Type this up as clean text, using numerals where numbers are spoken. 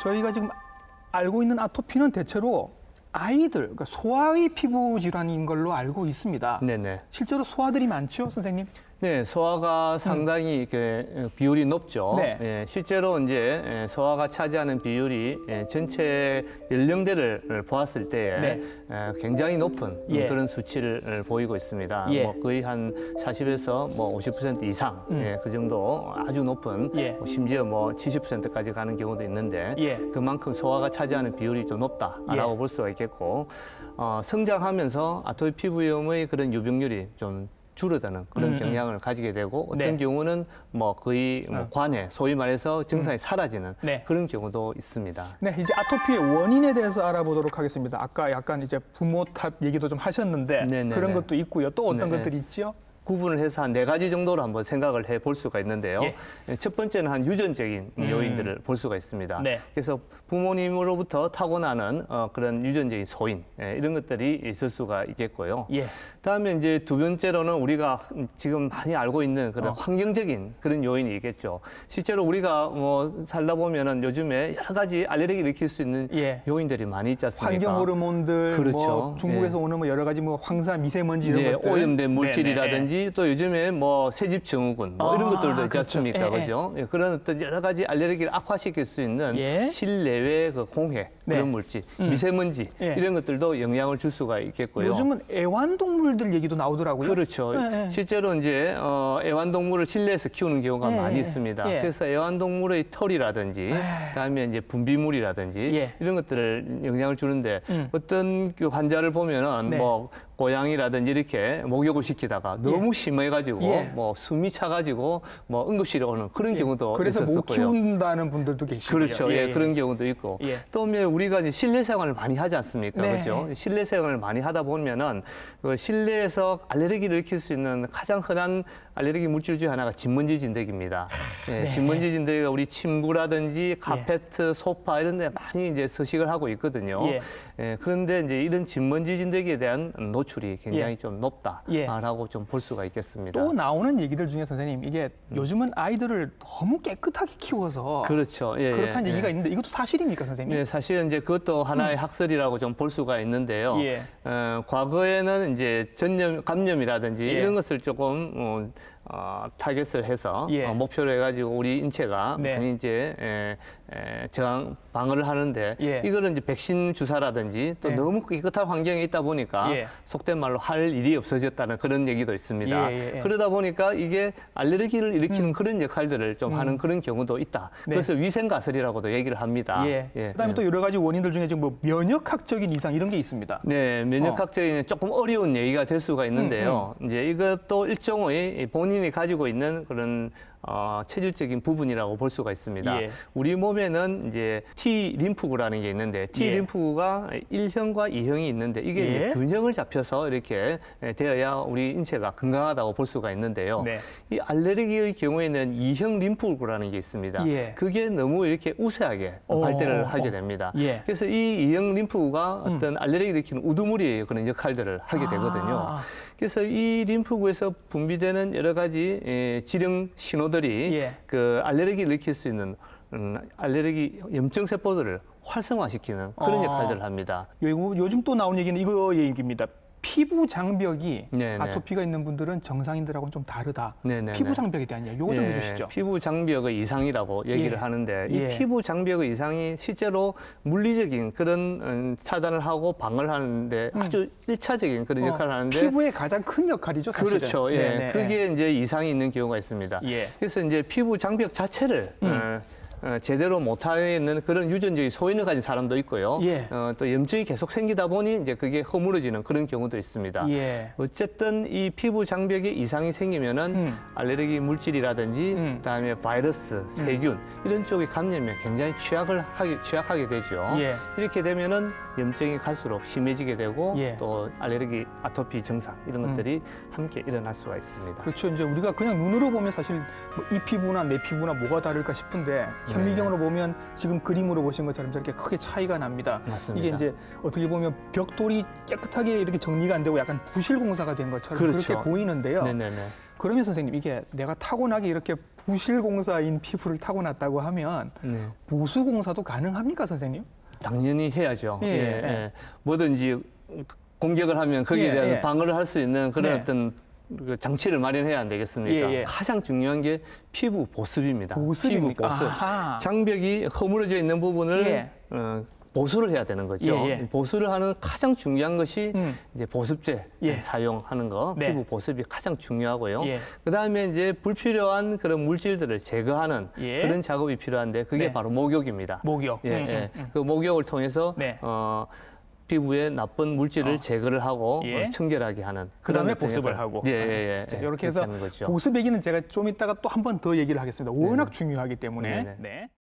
저희가 지금 알고 있는 아토피는 대체로 아이들, 그러니까 소아의 피부 질환인 걸로 알고 있습니다. 네네. 실제로 소아들이 많죠, 선생님? 네, 소아가 상당히 비율이 높죠. 네. 예, 실제로 이제 소아가 차지하는 비율이 전체 연령대를 보았을 때에 굉장히 높은 그런 수치를 보이고 있습니다. 뭐 거의 한 40에서 뭐 50% 이상 그 정도 아주 높은 심지어 뭐 70%까지 가는 경우도 있는데 그만큼 소아가 차지하는 비율이 좀 높다라고 볼 수가 있겠고 성장하면서 아토피 피부염의 그런 유병률이 좀 줄어드는 그런 경향을 가지게 되고 어떤 경우는 뭐 거의 뭐 관해, 소위 말해서 증상이 사라지는 그런 경우도 있습니다. 네, 이제 아토피의 원인에 대해서 알아보도록 하겠습니다. 아까 약간 이제 부모 탓 얘기도 좀 하셨는데 그런 것도 있고요. 또 어떤 것들이 있죠? 구분을 해서 한 4가지 정도로 한번 생각을 해볼 수가 있는데요. 첫 번째는 한 유전적인 요인들을 볼 수가 있습니다. 그래서 부모님으로부터 타고나는 그런 유전적인 소인 이런 것들이 있을 수가 있겠고요. 다음에 이제 두 번째로는 우리가 지금 많이 알고 있는 그런 환경적인 그런 요인이 있겠죠. 실제로 우리가 뭐 살다 보면은 요즘에 여러 가지 알레르기를 일으킬 수 있는 요인들이 많이 있지 않습니까? 환경 호르몬들, 그렇죠. 뭐 중국에서 오는 뭐 여러 가지 뭐 황사, 미세먼지 이런 것들, 오염된 물질이라든지 또 요즘에 뭐 새집 증후군 뭐 이런 것들도 있지 않습니까? 그렇죠? 그런 어떤 여러 가지 알레르기를 악화시킬 수 있는 실내외 그 공해 그런 물질, 미세먼지 이런 것들도 영향을 줄 수가 있겠고요. 요즘은 애완동물들 얘기도 나오더라고요. 그렇죠. 실제로 이제 애완동물을 실내에서 키우는 경우가 많이 있습니다. 그래서 애완동물의 털이라든지 그다음에 이제 분비물이라든지 이런 것들을 영향을 주는데 어떤 그 환자를 보면은 뭐 고양이라든지 이렇게 목욕을 시키다가 너무 심해가지고 뭐 숨이 차가지고 뭐 응급실에 오는 그런 경우도 그래서 있었고요. 못 키운다는 분들도 계시고요. 그렇죠. 그런 경우도 있고 또 우리가 이제 실내 생활을 많이 하지 않습니까? 그렇죠. 실내 생활을 많이 하다 보면은 그 실내에서 알레르기를 일으킬 수 있는 가장 흔한 알레르기 물질 중 하나가 진먼지 진드기입니다. 진먼지 진드기가 우리 침구라든지 카페트, 소파 이런 데 많이 이제 서식을 하고 있거든요. 그런데 이제 이런 진먼지 진드기에 대한 노출이 굉장히 좀 높다라고 좀 볼 수가 있겠습니다. 또 나오는 얘기들 중에 선생님, 이게 요즘은 아이들을 너무 깨끗하게 키워서 그렇죠. 그렇다는 얘기가 있는데 이것도 사실입니까, 선생님? 네, 사실은 이제 그것도 하나의 학설이라고 좀 볼 수가 있는데요. 과거에는 이제 감염이라든지 이런 것을 조금 타겟을 해서 목표로 해가지고 우리 인체가 많이 이제 방어를 하는데 이거는 이제 백신 주사라든지 또 너무 깨끗한 환경에 있다 보니까 속된 말로 할 일이 없어졌다는 그런 얘기도 있습니다. 그러다 보니까 이게 알레르기를 일으키는 그런 역할들을 좀 하는 그런 경우도 있다. 그래서 위생가설이라고도 얘기를 합니다. 그다음에 또 여러 가지 원인들 중에 지금 뭐 면역학적인 이상 이런 게 있습니다. 네, 면역학적인 조금 어려운 얘기가 될 수가 있는데요. 이제 이것도 일종의 본인이 가지고 있는 그런 체질적인 부분이라고 볼 수가 있습니다. 우리 몸에는 이제 T 림프구라는 게 있는데 T 림프구가 1형과 2형이 있는데 이게 이제 균형을 잡혀서 이렇게 되어야 우리 인체가 건강하다고 볼 수가 있는데요. 이 알레르기의 경우에는 2형 림프구라는 게 있습니다. 그게 너무 이렇게 우세하게 발달을 하게 됩니다. 그래서 이 2형 림프구가 어떤 알레르기를 일으키는 우두머리의 그런 역할들을 하게 되거든요. 그래서 이 림프구에서 분비되는 여러 가지 지령 신호들이 그 알레르기를 일으킬 수 있는 알레르기 염증 세포들을 활성화시키는 그런 역할들을 합니다. 요즘 또 나온 얘기는 이거 얘기입니다. 피부 장벽이 아토피가 있는 분들은 정상인들하고는 좀 다르다. 피부 장벽에 대한 얘기, 이거 좀 해주시죠. 피부 장벽의 이상이라고 얘기를 하는데 이 피부 장벽의 이상이 실제로 물리적인 그런 차단을 하고 방어를 하는데 아주 일차적인 그런 역할을 하는데 피부의 가장 큰 역할이죠, 사실은. 그렇죠. 그게 이제 이상이 있는 경우가 있습니다. 그래서 이제 피부 장벽 자체를 제대로 못하는 그런 유전적인 소인을 가진 사람도 있고요. 또 염증이 계속 생기다 보니 이제 그게 허물어지는 그런 경우도 있습니다. 어쨌든 이 피부 장벽에 이상이 생기면은 알레르기 물질이라든지 그다음에 바이러스, 세균 이런 쪽의 감염에 굉장히 취약하게 되죠. 이렇게 되면은 염증이 갈수록 심해지게 되고 또 알레르기, 아토피 증상 이런 것들이 함께 일어날 수가 있습니다. 그렇죠. 이제 우리가 그냥 눈으로 보면 사실 뭐 이 피부나 내 피부나 뭐가 다를까 싶은데 현미경으로 보면 지금 그림으로 보신 것처럼 저렇게 크게 차이가 납니다. 맞습니다. 이게 이제 어떻게 보면 벽돌이 깨끗하게 이렇게 정리가 안 되고 약간 부실 공사가 된 것처럼 그렇게 보이는데요. 그러면 선생님 이게 내가 타고나게 이렇게 부실공사인 피부를 타고났다고 하면 보수공사도 가능합니까, 선생님? 당연히 해야죠. 뭐든지 공격을 하면 거기에 대해서 방어를 할 수 있는 그런 어떤 그 장치를 마련해야 안 되겠습니까? 가장 중요한 게 피부 보습입니다. 피부 보습. 장벽이 허물어져 있는 부분을 보수를 해야 되는 거죠. 보수를 하는 가장 중요한 것이 이제 보습제 사용하는 거, 피부 보습이 가장 중요하고요. 그다음에 이제 불필요한 그런 물질들을 제거하는 그런 작업이 필요한데 그게 바로 목욕입니다. 목욕. 그 목욕을 통해서 피부에 나쁜 물질을 제거를 하고 청결하게 하는 그다음에 보습을 하고 자, 이렇게 해서 보습 얘기는 제가 좀 이따가 또 한 번 더 얘기를 하겠습니다. 워낙 중요하기 때문에.